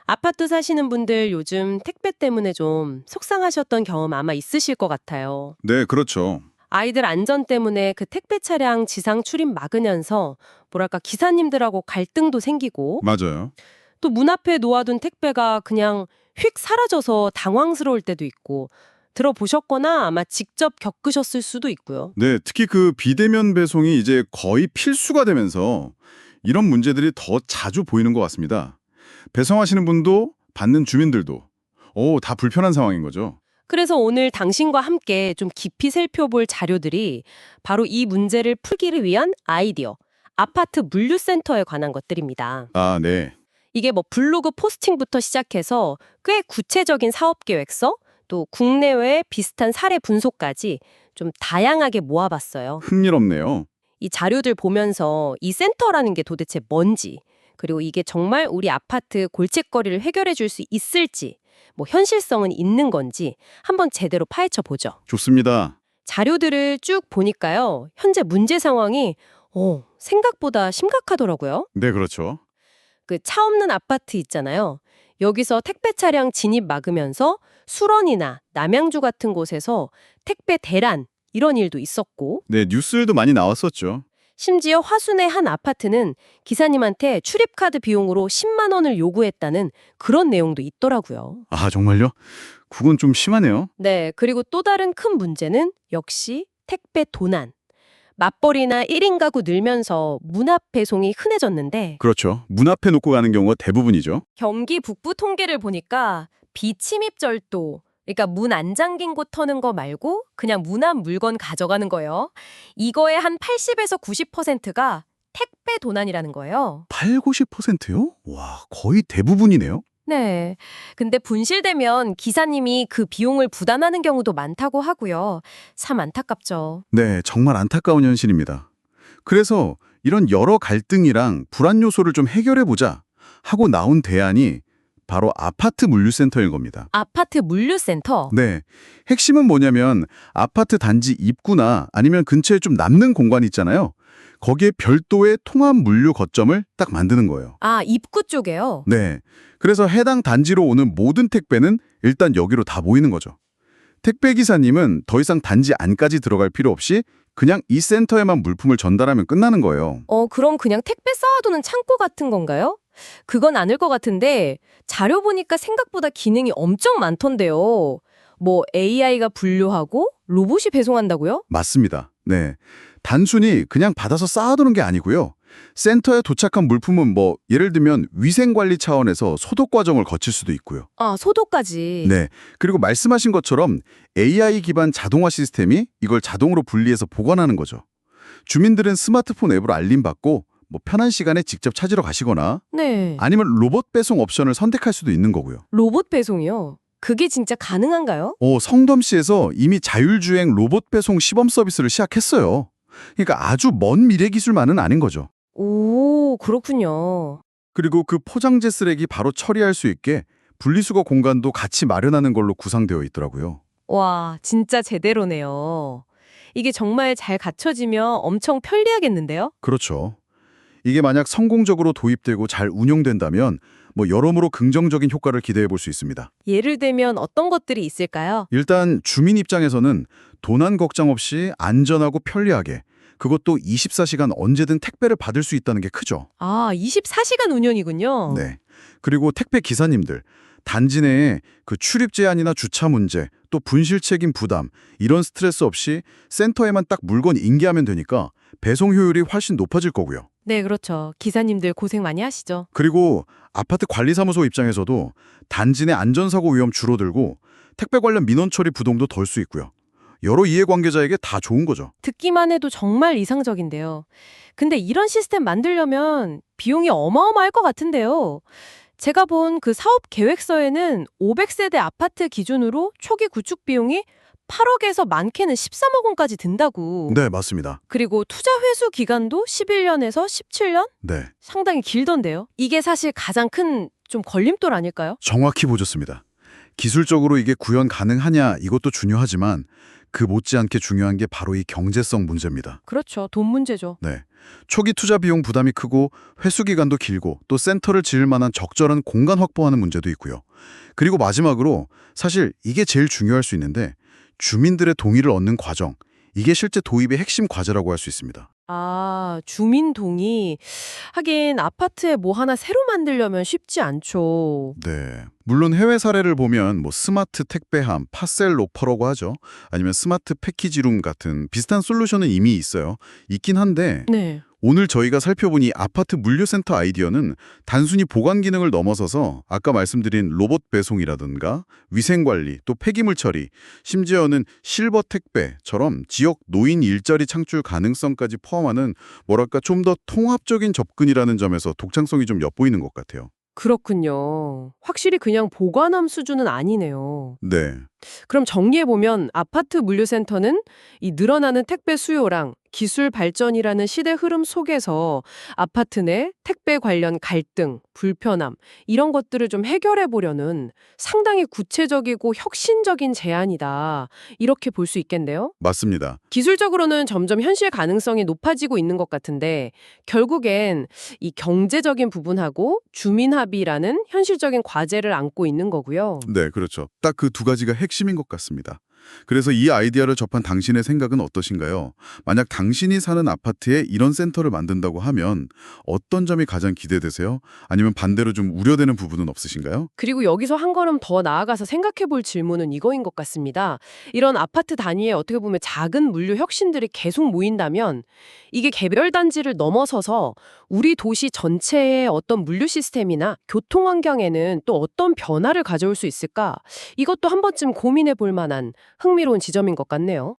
아파트 사시는 분들 요즘 택배 때문에 좀 속상하셨던 경험 아마 있으실 것 같아요. 네, 그렇죠. 아이들 안전 때문에 그 택배 차량 지상 출입 막으면서 뭐랄까 기사님들하고 갈등도 생기고 맞아요. 또 문 앞에 놓아둔 택배가 그냥 휙 사라져서 당황스러울 때도 있고 들어보셨거나 아마 직접 겪으셨을 수도 있고요. 네, 특히 그 비대면 배송이 이제 거의 필수가 되면서 이런 문제들이 더 자주 보이는 것 같습니다. 배송하시는 분도 받는 주민들도 다 불편한 상황인 거죠. 그래서 오늘 당신과 함께 좀 깊이 살펴볼 자료들이 바로 이 문제를 풀기를 위한 아이디어, 아파트 물류센터에 관한 것들입니다. 아, 네. 이게 뭐 블로그 포스팅부터 시작해서 꽤 구체적인 사업 계획서, 또 국내외 비슷한 사례 분석까지 좀 다양하게 모아봤어요. 흥미롭네요. 이 자료들 보면서 이 센터라는 게 도대체 뭔지, 그리고 이게 정말 우리 아파트 골칫거리를 해결해 줄 수 있을지, 뭐 현실성은 있는 건지 한번 제대로 파헤쳐 보죠. 좋습니다. 자료들을 쭉 보니까요. 현재 문제 상황이 생각보다 심각하더라고요. 네, 그렇죠. 그 차 없는 아파트 있잖아요. 여기서 택배 차량 진입 막으면서 수런이나 남양주 같은 곳에서 택배 대란 이런 일도 있었고 네, 뉴스들도 많이 나왔었죠. 심지어 화순의 한 아파트는 기사님한테 출입카드 비용으로 10만 원을 요구했다는 그런 내용도 있더라고요. 아, 정말요? 그건 좀 심하네요. 네, 그리고 또 다른 큰 문제는 역시 택배 도난. 맞벌이나 1인 가구 늘면서 문 앞 배송이 흔해졌는데 그렇죠. 문 앞에 놓고 가는 경우가 대부분이죠. 경기 북부 통계를 보니까 비침입 절도, 그러니까 문 안 잠긴 곳 터는 거 말고 그냥 문 앞 물건 가져가는 거예요. 이거의 한 80에서 90%가 택배 도난이라는 거예요. 8, 90%요? 와, 거의 대부분이네요. 네. 근데 분실되면 기사님이 그 비용을 부담하는 경우도 많다고 하고요. 참 안타깝죠. 네, 정말 안타까운 현실입니다. 그래서 이런 여러 갈등이랑 불안 요소를 좀 해결해보자 하고 나온 대안이 바로 아파트 물류센터인 겁니다. 아파트 물류센터? 네, 핵심은 뭐냐면 아파트 단지 입구나 아니면 근처에 좀 남는 공간 있잖아요. 거기에 별도의 통합 물류 거점을 딱 만드는 거예요. 아, 입구 쪽에요? 네, 그래서 해당 단지로 오는 모든 택배는 일단 여기로 다 모이는 거죠. 택배 기사님은 더 이상 단지 안까지 들어갈 필요 없이 그냥 이 센터에만 물품을 전달하면 끝나는 거예요. 그럼 그냥 택배 쌓아두는 창고 같은 건가요? 그건 아닐 것 같은데 자료 보니까 생각보다 기능이 엄청 많던데요. 뭐 AI가 분류하고 로봇이 배송한다고요? 맞습니다. 네. 단순히 그냥 받아서 쌓아두는 게 아니고요. 센터에 도착한 물품은 뭐 예를 들면 위생관리 차원에서 소독 과정을 거칠 수도 있고요. 아, 소독까지. 네. 그리고 말씀하신 것처럼 AI 기반 자동화 시스템이 이걸 자동으로 분리해서 보관하는 거죠. 주민들은 스마트폰 앱으로 알림받고 뭐 편한 시간에 직접 찾으러 가시거나 네. 아니면 로봇 배송 옵션을 선택할 수도 있는 거고요. 로봇 배송이요? 그게 진짜 가능한가요? 성덤시에서 이미 자율주행 로봇 배송 시범 서비스를 시작했어요. 그러니까 아주 먼 미래 기술만은 아닌 거죠. 오, 그렇군요. 그리고 그 포장재 쓰레기 바로 처리할 수 있게 분리수거 공간도 같이 마련하는 걸로 구상되어 있더라고요. 와, 진짜 제대로네요. 이게 정말 잘 갖춰지면 엄청 편리하겠는데요? 그렇죠. 이게 만약 성공적으로 도입되고 잘 운용된다면 뭐 여러모로 긍정적인 효과를 기대해 볼 수 있습니다. 예를 들면 어떤 것들이 있을까요? 일단 주민 입장에서는 도난 걱정 없이 안전하고 편리하게 그것도 24시간 언제든 택배를 받을 수 있다는 게 크죠. 아, 24시간 운영이군요. 네. 그리고 택배 기사님들, 단지 내에 그 출입 제한이나 주차 문제, 또 분실 책임 부담, 이런 스트레스 없이 센터에만 딱 물건 인계하면 되니까 배송 효율이 훨씬 높아질 거고요. 네, 그렇죠. 기사님들 고생 많이 하시죠. 그리고 아파트 관리사무소 입장에서도 단지 내 안전사고 위험 줄어들고 택배 관련 민원 처리 부동도 덜 수 있고요. 여러 이해관계자에게 다 좋은 거죠. 듣기만 해도 정말 이상적인데요. 근데 이런 시스템 만들려면 비용이 어마어마할 것 같은데요. 제가 본 그 사업 계획서에는 500세대 아파트 기준으로 초기 구축 비용이 8억에서 많게는 13억 원까지 든다고. 네, 맞습니다. 그리고 투자 회수 기간도 11년에서 17년? 네, 상당히 길던데요. 이게 사실 가장 큰 좀 걸림돌 아닐까요? 정확히 보셨습니다. 기술적으로 이게 구현 가능하냐 이것도 중요하지만 그 못지않게 중요한 게 바로 이 경제성 문제입니다. 그렇죠. 돈 문제죠. 네. 초기 투자 비용 부담이 크고 회수 기간도 길고 또 센터를 지을 만한 적절한 공간 확보하는 문제도 있고요. 그리고 마지막으로 사실 이게 제일 중요할 수 있는데 주민들의 동의를 얻는 과정. 이게 실제 도입의 핵심 과제라고 할 수 있습니다. 아, 주민 동의. 하긴 아파트에 뭐 하나 새로 만들려면 쉽지 않죠. 네. 물론 해외 사례를 보면 뭐 스마트 택배함, 파셀 로퍼라고 하죠. 아니면 스마트 패키지룸 같은 비슷한 솔루션은 이미 있어요. 있긴 한데 네. 오늘 저희가 살펴본 이 아파트 물류센터 아이디어는 단순히 보관 기능을 넘어서서 아까 말씀드린 로봇 배송이라든가 위생관리, 또 폐기물 처리, 심지어는 실버 택배처럼 지역 노인 일자리 창출 가능성까지 포함하는 뭐랄까 좀 더 통합적인 접근이라는 점에서 독창성이 좀 엿보이는 것 같아요. 그렇군요. 확실히 그냥 보관함 수준은 아니네요. 네. 그럼 정리해보면 아파트 물류센터는 이 늘어나는 택배 수요랑 기술 발전이라는 시대 흐름 속에서 아파트 내 택배 관련 갈등, 불편함 이런 것들을 좀 해결해 보려는 상당히 구체적이고 혁신적인 제안이다. 이렇게 볼 수 있겠네요. 맞습니다. 기술적으로는 점점 현실 가능성이 높아지고 있는 것 같은데 결국엔 이 경제적인 부분하고 주민 합의라는 현실적인 과제를 안고 있는 거고요. 네, 그렇죠. 딱 그 두 가지가 핵심인 것 같습니다. 그래서 이 아이디어를 접한 당신의 생각은 어떠신가요? 만약 당신이 사는 아파트에 이런 센터를 만든다고 하면 어떤 점이 가장 기대되세요? 아니면 반대로 좀 우려되는 부분은 없으신가요? 그리고 여기서 한 걸음 더 나아가서 생각해 볼 질문은 이거인 것 같습니다. 이런 아파트 단위에 어떻게 보면 작은 물류 혁신들이 계속 모인다면 이게 개별 단지를 넘어서서 우리 도시 전체의 어떤 물류 시스템이나 교통 환경에는 또 어떤 변화를 가져올 수 있을까? 이것도 한 번쯤 고민해 볼 만한 흥미로운 지점인 것 같네요.